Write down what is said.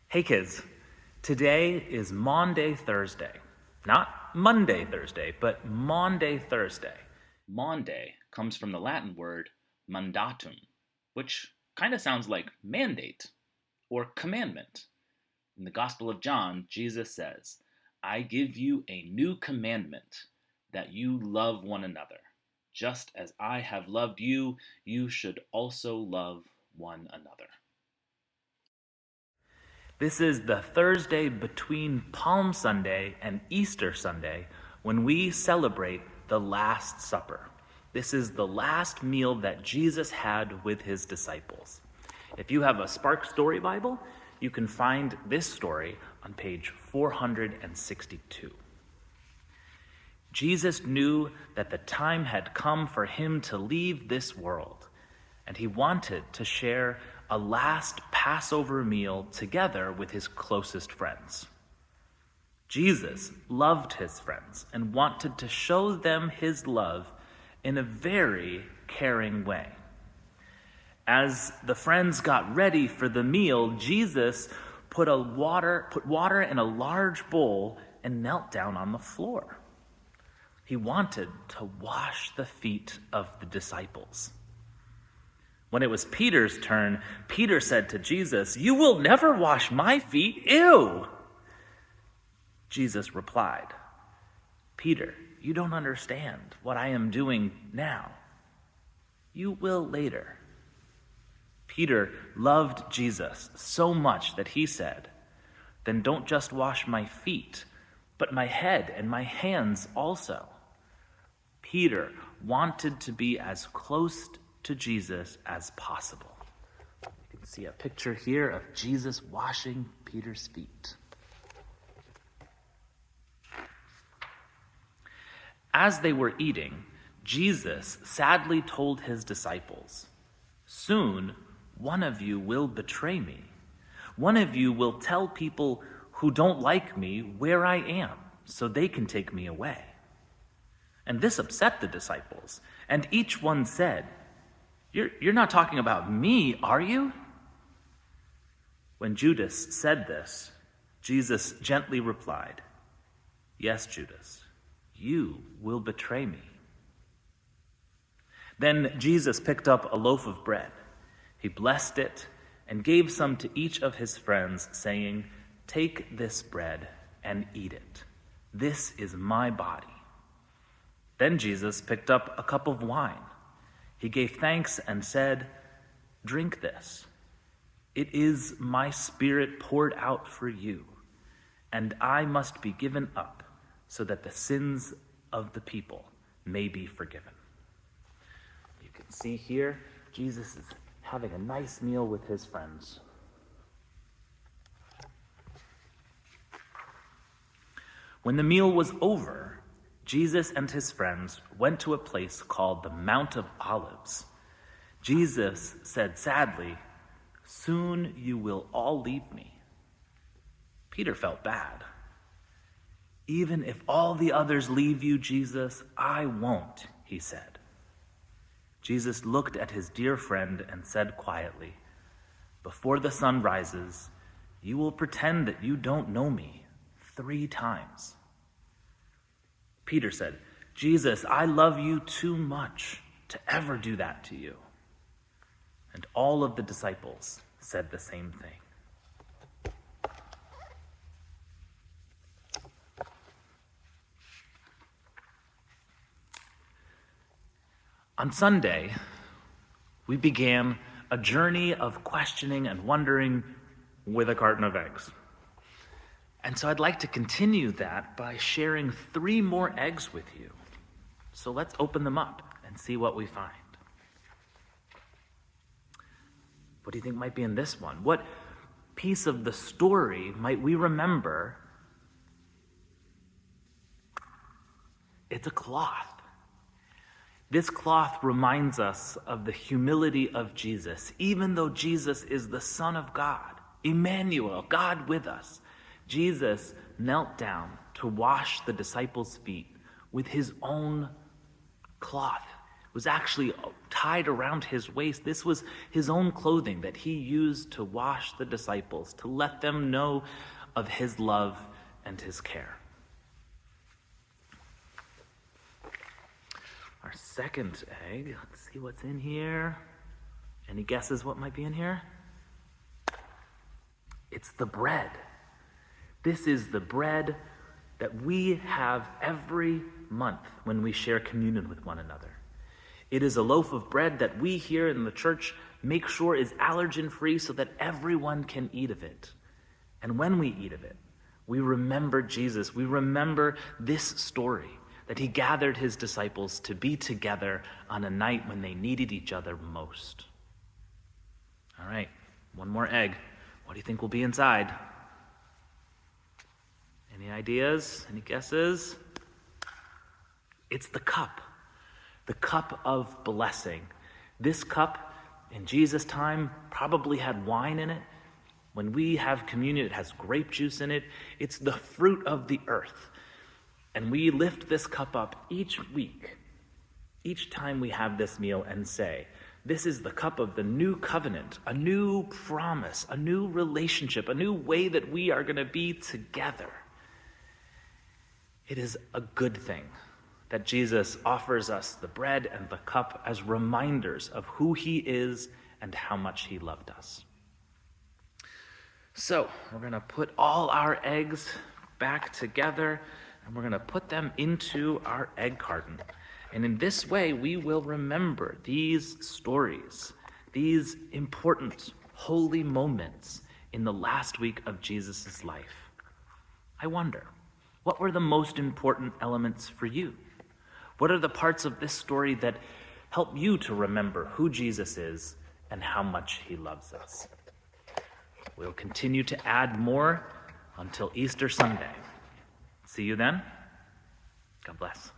Hey kids, today is Maundy Thursday. Not Monday Thursday, but Maundy Thursday. Maundy comes from the Latin word mandatum, which kind of sounds like mandate or commandment. In the Gospel of John, Jesus says, I give you a new commandment, that you love one another. Just as I have loved you, you should also love one another. This is the Thursday between Palm Sunday and Easter Sunday when we celebrate the Last Supper. This is the last meal that Jesus had with his disciples. If you have a Spark Story Bible, you can find this story on page 462. Jesus knew that the time had come for him to leave this world, and he wanted to share a last Passover meal together with his closest friends. Jesus loved his friends and wanted to show them his love in a very caring way. As the friends got ready for the meal, Jesus put water in a large bowl and knelt down on the floor. He wanted to wash the feet of the disciples. When it was Peter's turn, Peter said to Jesus, "You will never wash my feet, ew!" Jesus replied, "Peter, you don't understand what I am doing now. You will later." Peter loved Jesus so much that he said, "Then don't just wash my feet, but my head and my hands also." Peter wanted to be as close to Jesus as possible. You can see a picture here of Jesus washing Peter's feet. As they were eating, Jesus sadly told his disciples, "Soon one of you will betray me. One of you will tell people who don't like me where I am, so they can take me away." And this upset the disciples, and each one said, You're not talking about me, are you?" When Judas said this, Jesus gently replied, "Yes, Judas, you will betray me." Then Jesus picked up a loaf of bread. He blessed it and gave some to each of his friends, saying, "Take this bread and eat it. This is my body." Then Jesus picked up a cup of wine. He gave thanks and said, "Drink this. It is my spirit poured out for you, and I must be given up so that the sins of the people may be forgiven." You can see here, Jesus is having a nice meal with his friends. When the meal was over, Jesus and his friends went to a place called the Mount of Olives. Jesus said sadly, "Soon you will all leave me." Peter felt bad. "Even if all the others leave you, Jesus, I won't," he said. Jesus looked at his dear friend and said quietly, "Before the sun rises, you will pretend that you don't know me 3 times. Peter said, "Jesus, I love you too much to ever do that to you." And all of the disciples said the same thing. On Sunday, we began a journey of questioning and wondering with a carton of eggs. And so I'd like to continue that by sharing 3 more eggs with you. So let's open them up and see what we find. What do you think might be in this one? What piece of the story might we remember? It's a cloth. This cloth reminds us of the humility of Jesus. Even though Jesus is the Son of God, Emmanuel, God with us, Jesus knelt down to wash the disciples' feet with his own cloth, was actually tied around his waist. This was his own clothing that he used to wash the disciples, to let them know of his love and his care. Our second egg, let's see what's in here. Any guesses what might be in here? It's the bread. This is the bread that we have every month when we share communion with one another. It is a loaf of bread that we here in the church make sure is allergen-free so that everyone can eat of it. And when we eat of it, we remember Jesus. We remember this story, that he gathered his disciples to be together on a night when they needed each other most. All right, one more egg. What do you think will be inside? Any ideas? Any guesses? It's the cup of blessing. This cup in Jesus' time probably had wine in it. When we have communion, it has grape juice in it. It's the fruit of the earth. And we lift this cup up each week, each time we have this meal, and say, this is the cup of the new covenant, a new promise, a new relationship, a new way that we are going to be together. It is a good thing that Jesus offers us the bread and the cup as reminders of who he is and how much he loved us. So we're going to put all our eggs back together, and we're going to put them into our egg carton. And in this way, we will remember these stories, these important, holy moments in the last week of Jesus' life. I wonder, what were the most important elements for you? What are the parts of this story that help you to remember who Jesus is and how much he loves us? We'll continue to add more until Easter Sunday. See you then. God bless.